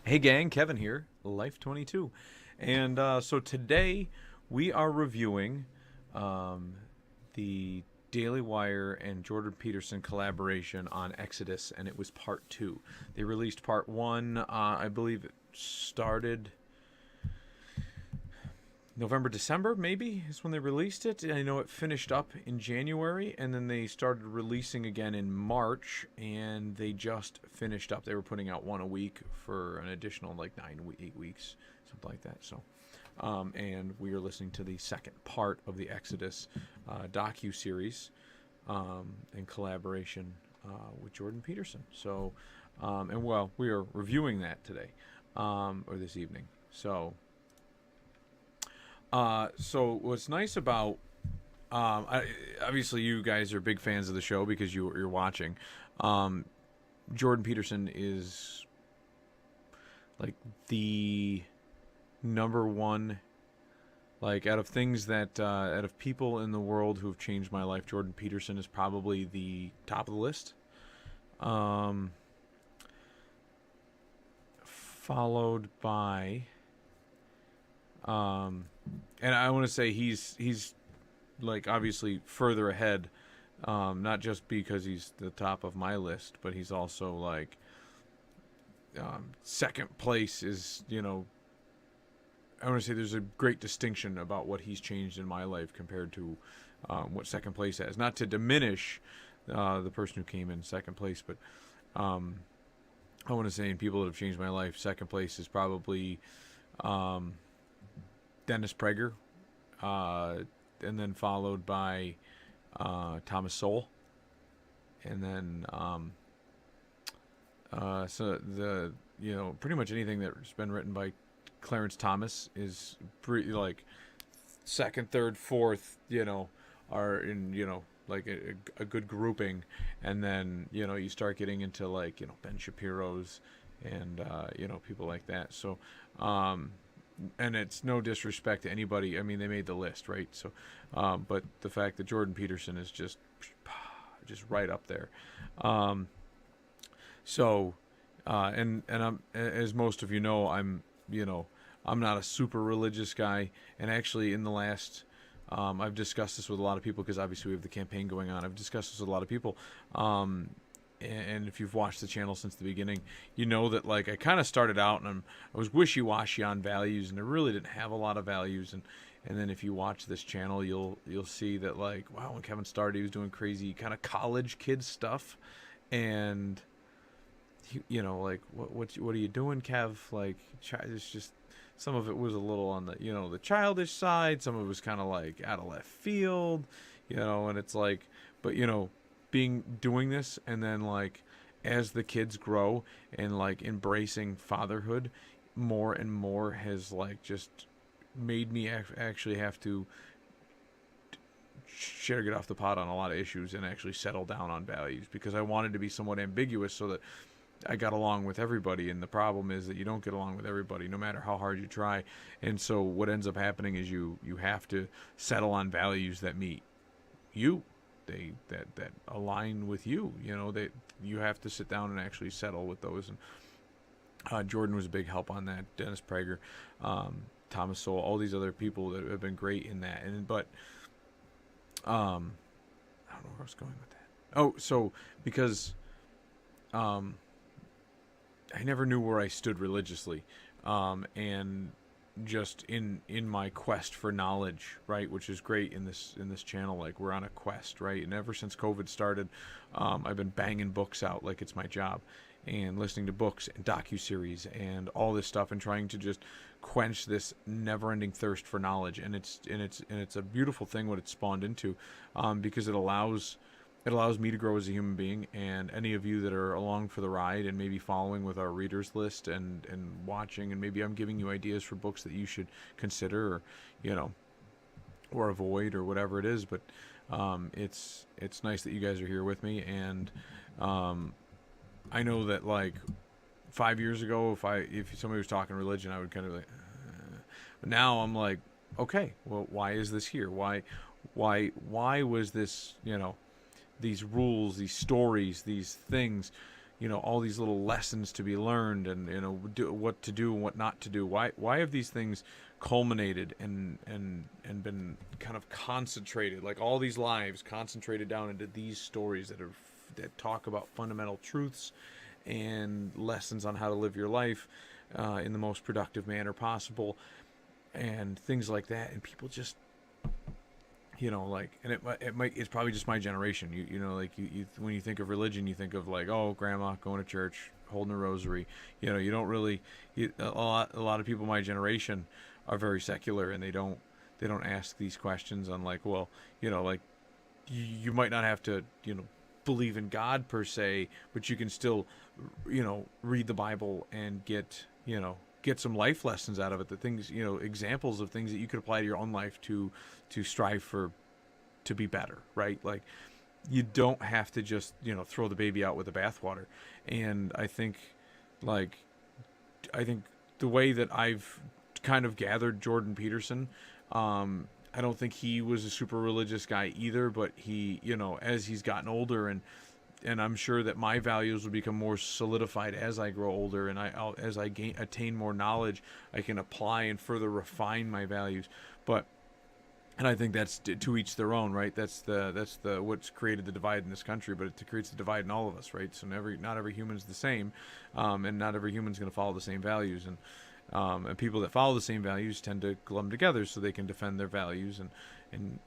Hey gang, Kevin here, Life22. And so today we are reviewing um, the Daily Wire and Jordan Peterson collaboration on Exodus, and it was part two. They released part one, I believe it started November, December, maybe, is when they released it. I know it finished up in January, and then they started releasing again in March, and they just finished up. They were putting out one a week for an additional, like, 8 weeks, something like that. So, and we are listening to the second part of the Exodus docu-series in collaboration with Jordan Peterson. So, and well, we are reviewing that today, or this evening. So what's nice about obviously you guys are big fans of the show because you're watching. Jordan Peterson is like the number one, like out of things that out of people in the world who have changed my life. Jordan Peterson is probably the top of the list. Followed by. And I want to say he's like obviously further ahead, not just because he's the top of my list, but he's also like second place is, I want to say there's a great distinction about what he's changed in my life compared to what second place has. Not to diminish the person who came in second place, but I want to say in people that have changed my life, second place is probably Dennis Prager, and then followed by Thomas Sowell, and then so the pretty much anything that's been written by Clarence Thomas is pretty like second, third, fourth, are in like a good grouping, and then you start getting into like Ben Shapiro's and people like that. So. And it's no disrespect to anybody. I mean, they made the list, right? So, but the fact that Jordan Peterson is just right up there. And I'm, as most of you know, I'm not a super religious guy. And actually, in the last, I've discussed this with a lot of people because obviously we have the campaign going on. I've discussed this with a lot of people. And if you've watched the channel since the beginning, you know that like I kind of started out and I was wishy-washy on values, and I really didn't have a lot of values. And then if you watch this channel, you'll see that like, wow, when Kevin started, he was doing crazy kind of college kid stuff, and like what are you doing, Kev? Like it's just some of it was a little on the the childish side. Some of it was kind of like out of left field, and it's like, but doing this, and then like as the kids grow and like embracing fatherhood more and more has like just made me actually have to get off the pot on a lot of issues and actually settle down on values, because I wanted to be somewhat ambiguous so that I got along with everybody. And the problem is that you don't get along with everybody no matter how hard you try. And so what ends up happening is you have to settle on values that meet you, that align with you. That you have to sit down and actually settle with those. And Jordan was a big help on that. Dennis Prager, Thomas Sowell, all these other people that have been great in that. But I don't know where I was going with that. Oh, so because I never knew where I stood religiously, and just in my quest for knowledge, right, which is great in this channel. Like we're on a quest, right? And ever since COVID started, I've been banging books out like it's my job, and listening to books and docuseries and all this stuff, and trying to just quench this never-ending thirst for knowledge. And it's a beautiful thing what it's spawned into, because it allows me to grow as a human being. And any of you that are along for the ride and maybe following with our readers list and watching, and maybe I'm giving you ideas for books that you should consider, or or avoid, or whatever it is. But it's nice that you guys are here with me. And I know that like 5 years ago, if somebody was talking religion, I would kind of like but now I'm like, okay, well, why is this here? Why was this, these rules, these stories, these things all these little lessons to be learned, and what to do and what not to do. Why have these things culminated and been kind of concentrated, like all these lives concentrated down into these stories that talk about fundamental truths and lessons on how to live your life in the most productive manner possible, and things like that. And people just, and it's probably just my generation. You when you think of religion, you think of like, oh, grandma going to church, holding a rosary. You don't really. A lot of people my generation are very secular, and they don't ask these questions on like, well, like you might not have to, believe in God per se, but you can still, read the Bible and get some life lessons out of it. The things, examples of things that you could apply to your own life to strive to be better, right? Like, you don't have to just, throw the baby out with the bathwater. And I think the way that I've kind of gathered Jordan Peterson, I don't think he was a super religious guy either, but he, as he's gotten older, and I'm sure that my values will become more solidified as I grow older, and as I attain more knowledge, I can apply and further refine my values. And I think that's to each their own, right? That's the what's created the divide in this country, but it creates the divide in all of us, right? So not every human's the same, and not every human's going to follow the same values, and people that follow the same values tend to glum together so they can defend their values, and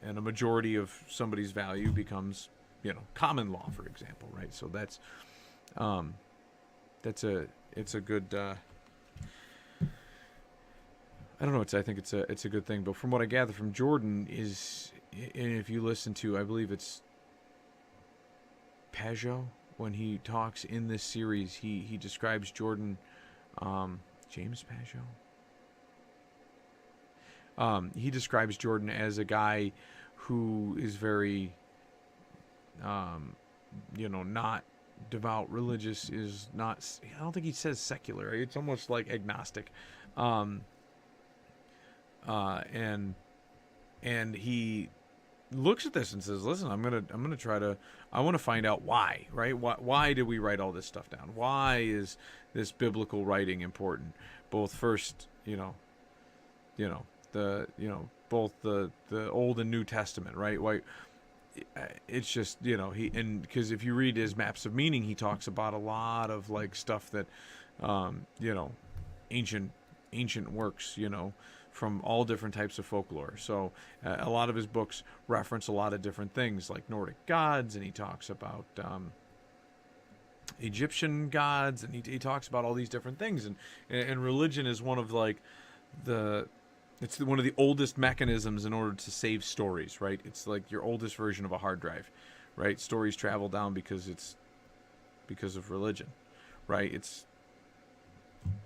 a majority of somebody's value becomes common law, for example, right? So it's a good. I don't know. I think it's a good thing. But from what I gather from Jordan is, and if you listen to, I believe it's Peugeot, when he talks in this series, he describes Jordan, James Peugeot. He describes Jordan as a guy who is very, not devout, religious, is not. I don't think he says secular. It's almost like agnostic. And he looks at this and says, listen, I'm gonna try to, I want to find out why, right? Why did we write all this stuff down? Why is this biblical writing important? Both first, both the Old and New Testament, right? Why? It's just, because if you read his maps of meaning, he talks about a lot of like stuff that, ancient works, from all different types of folklore. So a lot of his books reference a lot of different things like Nordic gods, and he talks about Egyptian gods, and he talks about all these different things. And religion is one of like it's one of the oldest mechanisms in order to save stories, right? It's like your oldest version of a hard drive, right? Stories travel down because of religion, right? It's,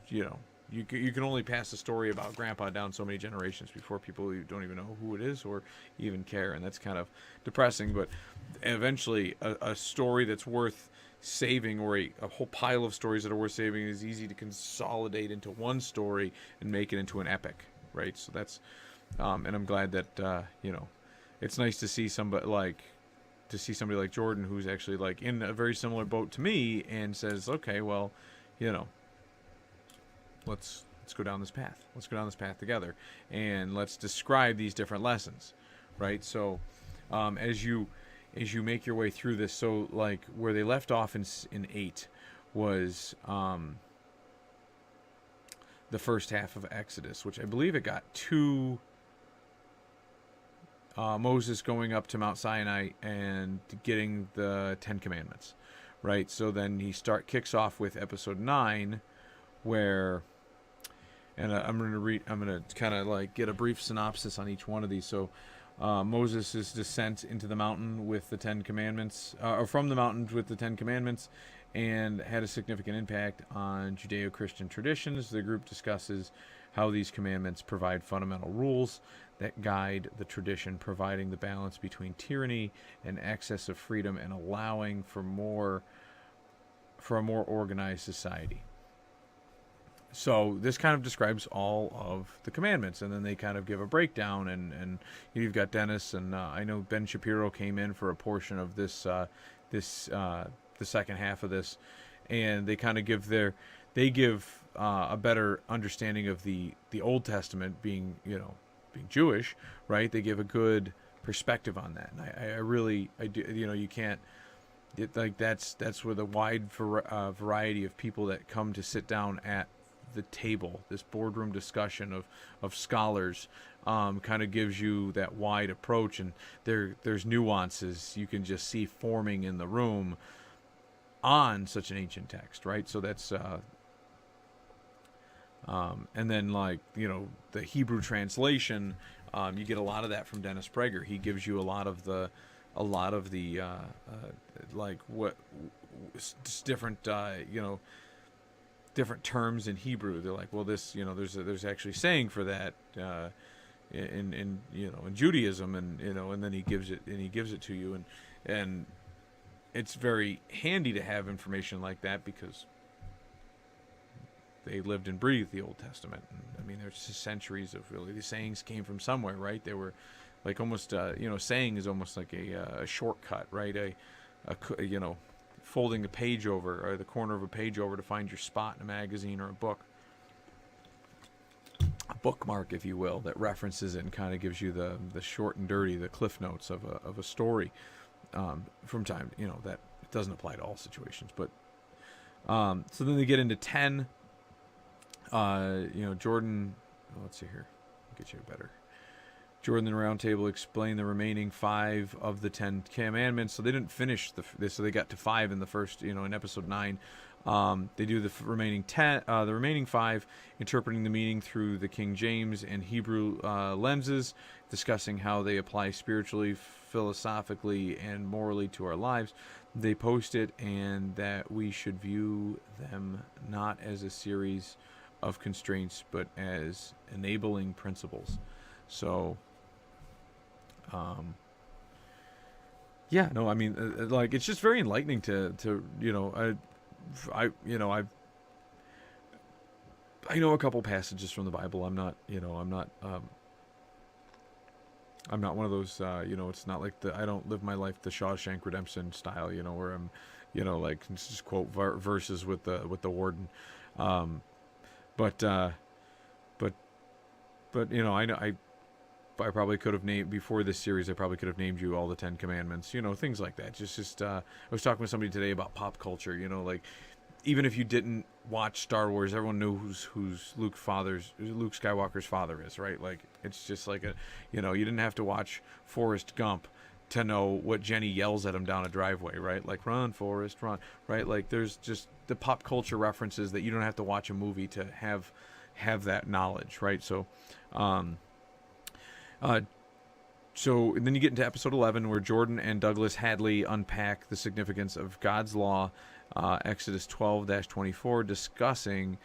you can only pass a story about grandpa down so many generations before people don't even know who it is or even care, and that's kind of depressing. But eventually, a story that's worth saving, or a whole pile of stories that are worth saving, is easy to consolidate into one story and make it into an epic, right? So that's, and I'm glad that it's nice to see somebody like Jordan, who's actually like in a very similar boat to me, and says, okay, well, let's go down this path. Let's go down this path together, and let's describe these different lessons, right? So, as you make your way through this, so like where they left off in 8 was the first half of Exodus, which I believe it got to Moses going up to Mount Sinai and getting the 10 Commandments, right? So then he kicks off with episode 9, where, and I'm going to kind of like get a brief synopsis on each one of these. So Moses' descent into the mountain with the 10 Commandments, or from the mountains with the 10 Commandments, and had a significant impact on Judeo-Christian traditions. The group discusses how these commandments provide fundamental rules that guide the tradition, providing the balance between tyranny and excess of freedom, and allowing for a more organized society. So this kind of describes all of the commandments, and then they kind of give a breakdown, and you've got Dennis, and I know Ben Shapiro came in for a portion of this the second half of this, and they kind of give a better understanding of the Old Testament, being being Jewish, right? They give a good perspective on that, and I do, you can't. That's where the wide variety of people that come to sit down at the table, this boardroom discussion of scholars, kind of gives you that wide approach, and there's nuances you can just see forming in the room on such an ancient text, right? So that's and then the Hebrew translation, you get a lot of that from Dennis Prager. He gives you a lot of the different different terms in Hebrew. They're like, well, this there's actually saying for that in Judaism, and then he gives it to you, and it's very handy to have information like that because they lived and breathed the Old Testament. And, I mean, there's centuries of really the sayings came from somewhere, right? They were like almost saying is almost like a shortcut, right? A folding a page over, or the corner of a page over to find your spot in a magazine or a book. A bookmark, if you will, that references it and kind of gives you the short and dirty, the cliff notes of a story. From time, that it doesn't apply to all situations, but so then they get into 10. Jordan. Let's see here, get you better. Jordan and the Round Table explain the remaining 5 of the 10 commandments. So they didn't finish this, so they got to 5 in the first, in episode 9. They do the remaining 10, the remaining 5, interpreting the meaning through the King James and Hebrew lenses, discussing how they apply spiritually, philosophically, and morally to our lives. They post it, and that we should view them not as a series of constraints, but as enabling principles. So, it's just very enlightening to I know a couple passages from the Bible. I'm not one of those, it's not like I don't live my life the Shawshank Redemption style, where I'm, just quote verses with the warden. But I know I probably could have named, before this series, I probably could have named you all the 10 Commandments, things like that. I was talking with somebody today about pop culture, even if you didn't watch Star Wars, everyone knew who's Luke Skywalker's father is, right? Like, it's just like you didn't have to watch Forrest Gump to know what Jenny yells at him down a driveway, right? Like, run, Forrest, run, right? Like, there's just the pop culture references that you don't have to watch a movie to have that knowledge, right? So, so then you get into episode 11, where Jordan and Douglas Hadley unpack the significance of God's law, Exodus 12-24, discussing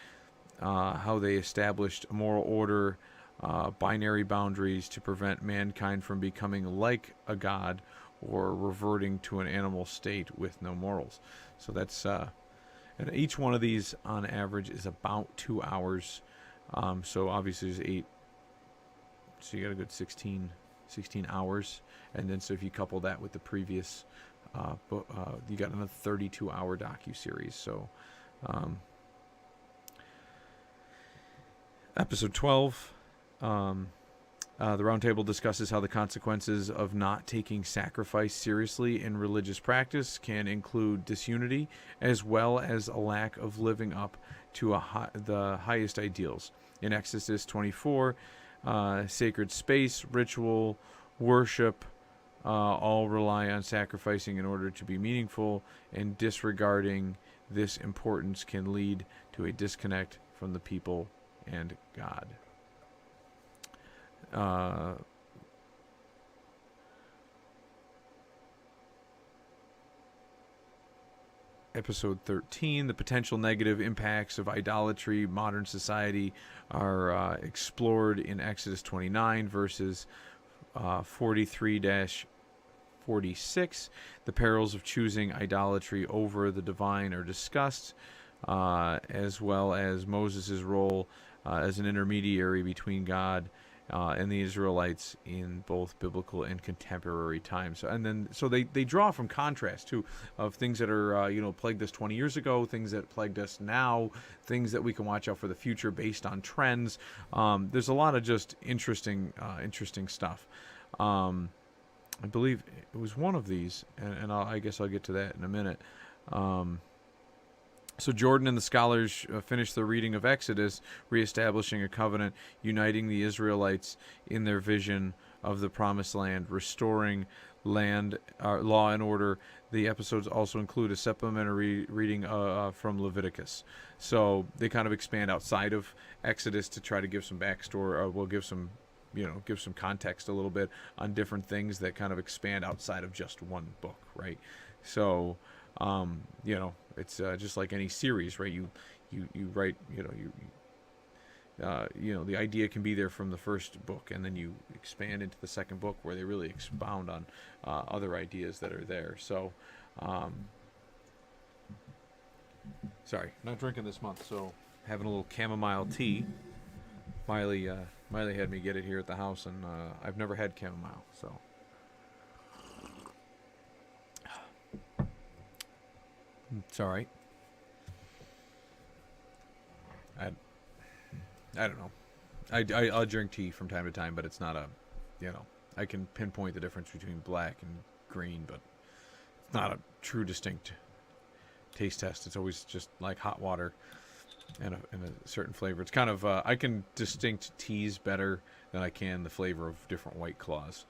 how they established a moral order, binary boundaries to prevent mankind from becoming like a god or reverting to an animal state with no morals. So that's and each one of these on average is about 2 hours. So obviously there's 8. So you got a good 16 hours, and then so if you couple that with the previous, you got another 32-hour docuseries. So, episode 12, the Roundtable discusses how the consequences of not taking sacrifice seriously in religious practice can include disunity, as well as a lack of living up to the highest ideals. In Exodus 24. Sacred space, ritual, worship, all rely on sacrificing in order to be meaningful, and disregarding this importance can lead to a disconnect from the people and God. Episode 13, the potential negative impacts of idolatry, modern society, are explored in Exodus 29, verses 43-46. The perils of choosing idolatry over the divine are discussed, as well as Moses' role as an intermediary between God and the Israelites in both biblical and contemporary times. And then, so they draw from contrast too, of things that are plagued us 20 years ago, things that plagued us now, things that we can watch out for the future based on trends. There's a lot of just interesting stuff. I believe it was one of these, and I guess I'll get to that in a minute. So Jordan and the scholars finished the reading of Exodus, reestablishing a covenant, uniting the Israelites in their vision of the Promised Land, restoring land, law and order. The episodes also include a supplementary reading from Leviticus. So they kind of expand outside of Exodus to try to give some backstory, or give some context a little bit on different things that kind of expand outside of just one book, right? So, it's just like any series, right? You write, the idea can be there from the first book, and then you expand into the second book where they really expound on other ideas that are there. So, sorry, not drinking this month, so having a little chamomile tea. Miley had me get it here at the house, and I've never had chamomile, so. It's all right. I don't know. I'll drink tea from time to time, but it's not I can pinpoint the difference between black and green, but it's not a true distinct taste test. It's always just like hot water and a certain flavor. It's kind of I can distinct teas better than I can the flavor of different White Claws.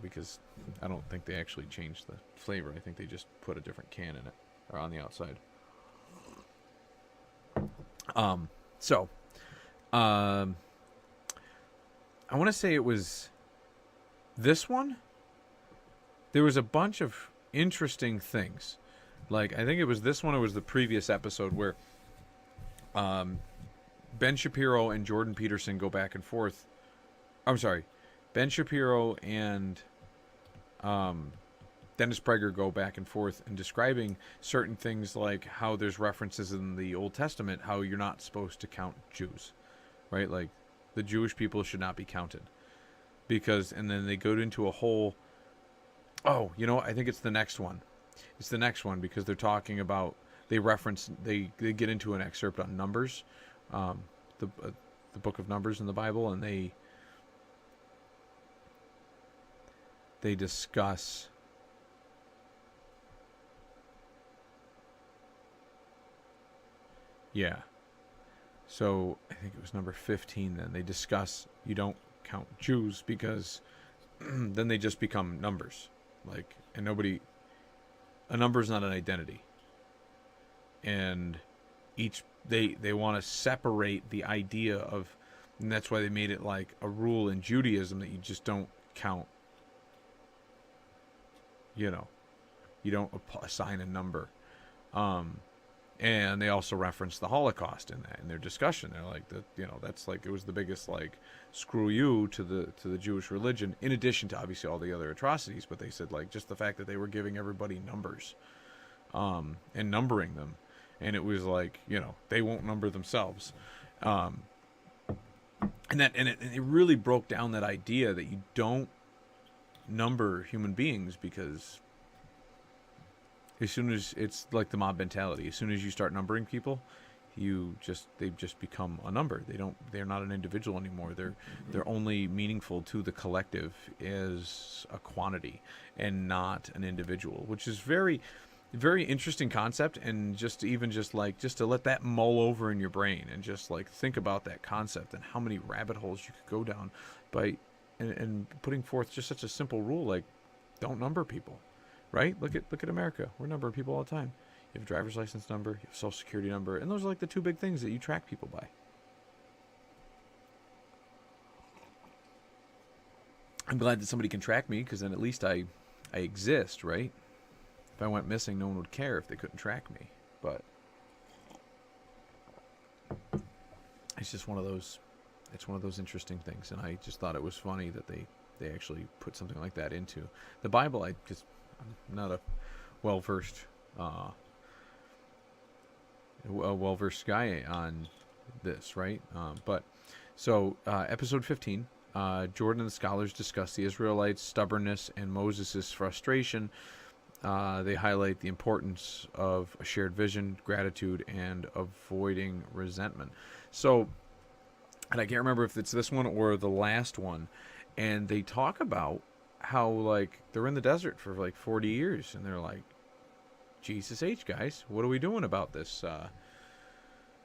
Because I don't think they actually changed the flavor. I think they just put a different can in it, or on the outside. I want to say it was this one. There was a bunch of interesting things. Like, I think it was this one, or was the previous episode where Ben Shapiro and Jordan Peterson go back and forth. I'm sorry. Ben Shapiro and Dennis Prager go back and forth in describing certain things, like how there's references in the Old Testament how you're not supposed to count Jews, right? Like, the Jewish people should not be counted. And then they go into a whole, I think it's the next one. It's the next one because they're talking about, they get into an excerpt on Numbers, the book of Numbers in the Bible, and they discuss so I think it was number 15. Then they discuss you don't count Jews because then they just become numbers, like, and a number is not an identity, and they want to separate the idea of, and that's why they made it like a rule in Judaism that you just don't count. You don't assign a number. And they also reference the Holocaust in that, in their discussion. They're like, that's like, it was the biggest, like, screw you to the Jewish religion, in addition to obviously all the other atrocities. But they said, like, just the fact that they were giving everybody numbers, and numbering them. And it was like, they won't number themselves. And it really broke down that idea that you don't number human beings, because as soon as, it's like the mob mentality, as soon as you start numbering people, they just become a number. They're not an individual anymore. They're only meaningful to the collective as a quantity and not an individual, which is very, very interesting concept. And just to let that mull over in your brain and just like think about that concept and how many rabbit holes you could go down by and putting forth just such a simple rule, like, don't number people. Right? Look at America. We're numbering people all the time. You have a driver's license number, you have a social security number, and those are like the two big things that you track people by. I'm glad that somebody can track me, because then at least I exist, right? If I went missing, no one would care if they couldn't track me. But it's just one of those interesting things, and I just thought it was funny that they actually put something like that into the Bible. I'm not a well-versed guy on this, right? But So, episode 15, Jordan and the scholars discuss the Israelites' stubbornness and Moses' frustration. They highlight the importance of a shared vision, gratitude, and avoiding resentment. So, and I can't remember if it's this one or the last one, and they talk about how, like, they're in the desert for like 40 years, and they're like, Jesus H, guys, what are we doing about this?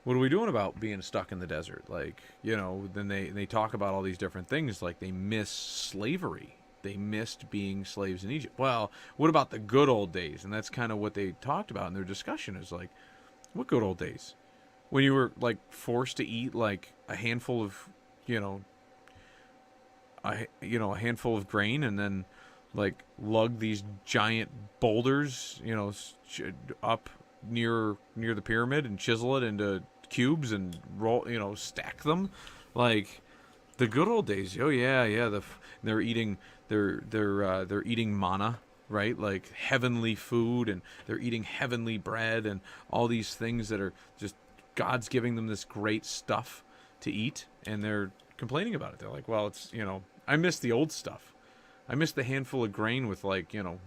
What are we doing about being stuck in the desert? Like, then they talk about all these different things, like they miss slavery. They missed being slaves in Egypt. Well, what about the good old days? And that's kind of what they talked about in their discussion, is like, what good old days? When you were like forced to eat like a handful of, a handful of grain, and then like lug these giant boulders, up near the pyramid and chisel it into cubes and roll, stack them, like the good old days. Oh yeah. They're eating they're eating manna, right? Like heavenly food, and they're eating heavenly bread, and all these things that are just God's giving them this great stuff to eat, and they're complaining about it. They're like, well, it's, I miss the old stuff. I miss the handful of grain with like, a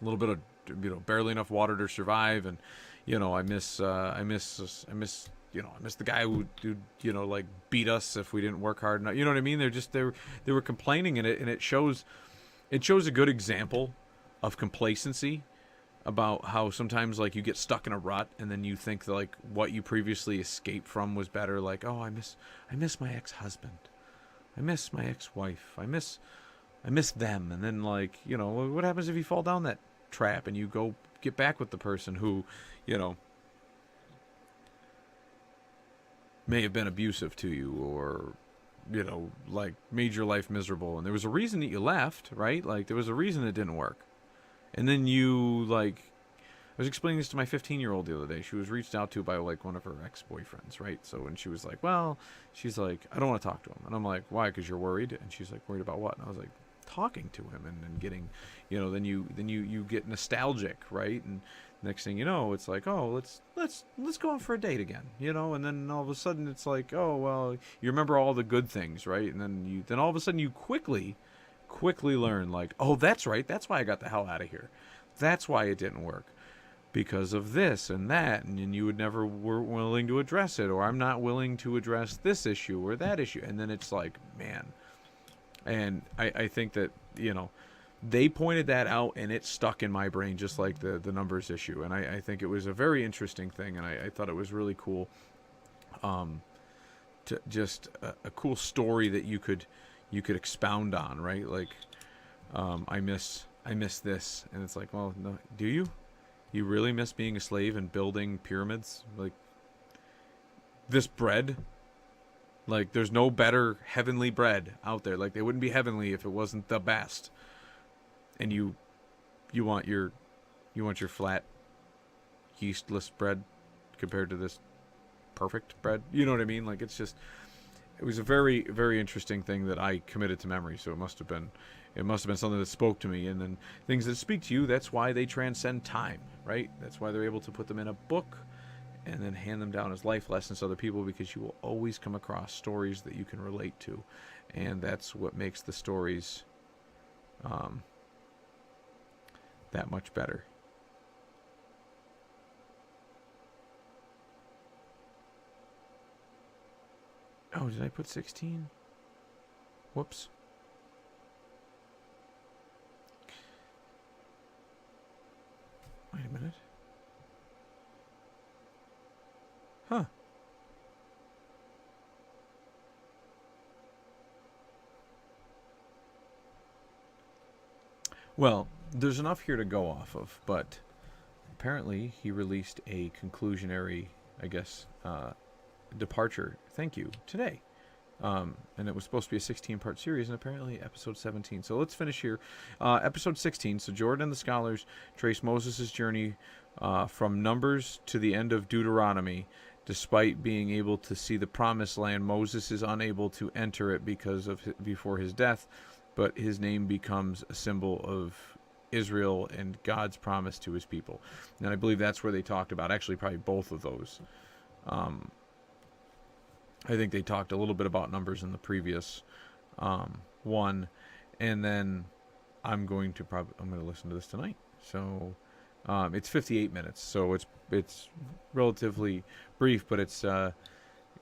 little bit of, barely enough water to survive, and I miss the guy who like beat us if we didn't work hard enough. You know what I mean? They were complaining in it, and it shows a good example of complacency, about how sometimes like you get stuck in a rut, and then you think that, like, what you previously escaped from was better. Like, oh, I miss my ex-husband, I miss my ex-wife, I miss them. And then, like, what happens if you fall down that trap and you go get back with the person who, may have been abusive to you, or, like made your life miserable, and there was a reason that you left, right? Like, there was a reason it didn't work. And then you, like, I was explaining this to my 15-year-old the other day. She was reached out to by, like, one of her ex-boyfriends, right? So when she was like, well, she's like, I don't want to talk to him. And I'm like, why? Because you're worried? And she's like, worried about what? And I was like, talking to him, and getting, then you get nostalgic, right? And next thing you know, it's like, oh, let's go out for a date again, and then all of a sudden it's like, oh, well, you remember all the good things, right? And then all of a sudden you quickly learn, like, oh, that's right, that's why I got the hell out of here, that's why it didn't work, because of this and that, and you would never were willing to address it, or I'm not willing to address this issue or that issue. And then it's like, man. And I think that, they pointed that out, and it stuck in my brain, just like the numbers issue. And I think it was a very interesting thing, and I thought it was really cool, to just a cool story that you could expound on, right? Like, I miss this, and it's like, well, no, do you really miss being a slave and building pyramids? Like, this bread, like, there's no better heavenly bread out there. Like, they wouldn't be heavenly if it wasn't the best. And you want your flat yeastless bread compared to this perfect bread. You know what I mean? Like, it was a very, very interesting thing that I committed to memory. So it must have been something that spoke to me. And then things that speak to you, that's why they transcend time, right? That's why they're able to put them in a book and then hand them down as life lessons to other people, because you will always come across stories that you can relate to. And that's what makes the stories that much better. Oh, did I put 16? Whoops. Wait a minute. Huh. Well, there's enough here to go off of, but apparently he released a conclusionary, I guess, departure thank you today. And it was supposed to be a 16-part series, and apparently episode 17. So let's finish here. Episode 16. So Jordan and the scholars trace Moses' journey from Numbers to the end of Deuteronomy. Despite being able to see the promised land, Moses is unable to enter it before his death, but his name becomes a symbol of Israel and God's promise to his people. And I believe that's where they talked about, actually probably both of those. I think they talked a little bit about numbers in the previous one, and then I'm going to listen to this tonight. So it's 58 minutes, so it's relatively brief, but it's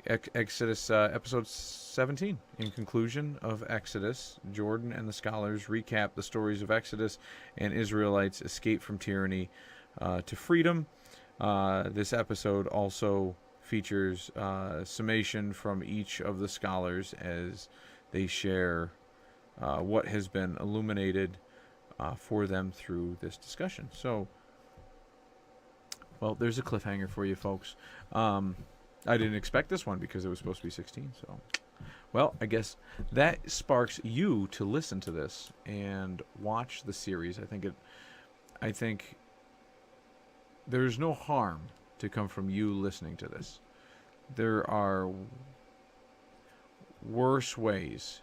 Exodus episode 17. In conclusion of Exodus, Jordan and the scholars recap the stories of Exodus and Israelites' escape from tyranny to freedom. This episode also features summation from each of the scholars as they share what has been illuminated for them through this discussion. So, well, there's a cliffhanger for you folks. I didn't expect this one because it was supposed to be 16. So, well, I guess that sparks you to listen to this and watch the series. I think there's no harm to come from you listening to this. There are worse ways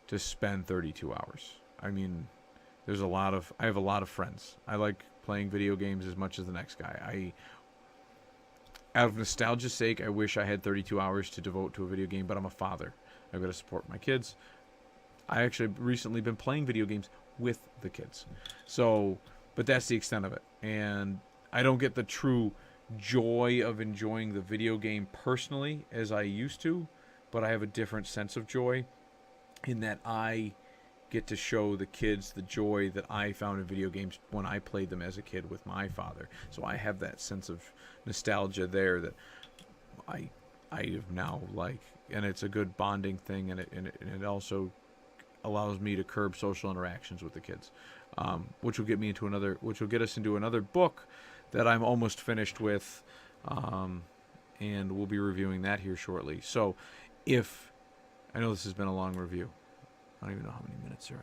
to spend 32 hours. I mean, I have a lot of friends. I like playing video games as much as the next guy. Out of nostalgia's sake, I wish I had 32 hours to devote to a video game, but I'm a father. I've got to support my kids. I actually recently been playing video games with the kids. So, but that's the extent of it. And I don't get the true joy of enjoying the video game personally as I used to, but I have a different sense of joy in that I get to show the kids the joy that I found in video games when I played them as a kid with my father. So I have that sense of nostalgia there that I have now and it's a good bonding thing, and it also allows me to curb social interactions with the kids, which will get us into another book that I'm almost finished with, and we'll be reviewing that here shortly. So, I know this has been a long review. I don't even know how many minutes are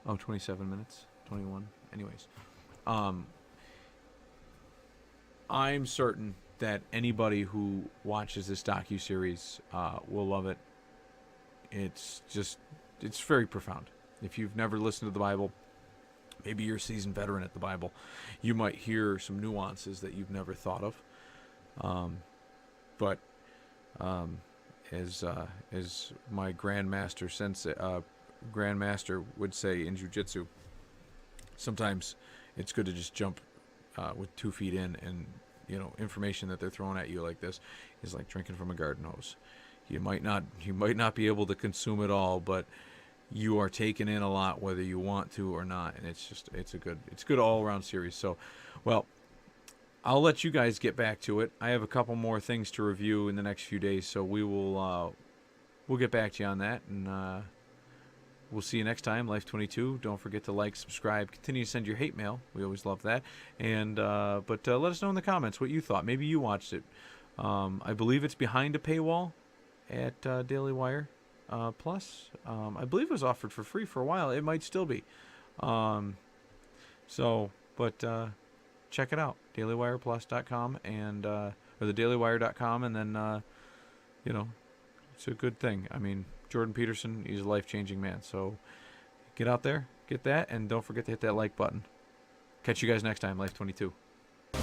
on. 27 minutes, 21. Anyways, I'm certain that anybody who watches this docuseries will love it. It's very profound. If you've never listened to the Bible, maybe you're a seasoned veteran at the Bible, you might hear some nuances that you've never thought of. But as my grandmaster would say in jiu-jitsu, sometimes it's good to just jump with 2 feet in, and information that they're throwing at you like this is like drinking from a garden hose. You might not be able to consume it all, but you are taking in a lot whether you want to or not, and it's a good all around series. So, well, I'll let you guys get back to it. I have a couple more things to review in the next few days, so we'll get back to you on that, and we'll see you next time. Life22. Don't forget to like, subscribe, continue to send your hate mail. We always love that. And but let us know in the comments what you thought. Maybe you watched it. I believe it's behind a paywall at Daily Wire Plus. I believe it was offered for free for a while. It might still be. Check it out, dailywireplus.com or thedailywire.com, and then it's a good thing. I mean, Jordan Peterson, he's a life-changing man. So get out there, get that, and don't forget to hit that like button. Catch you guys next time, Life22.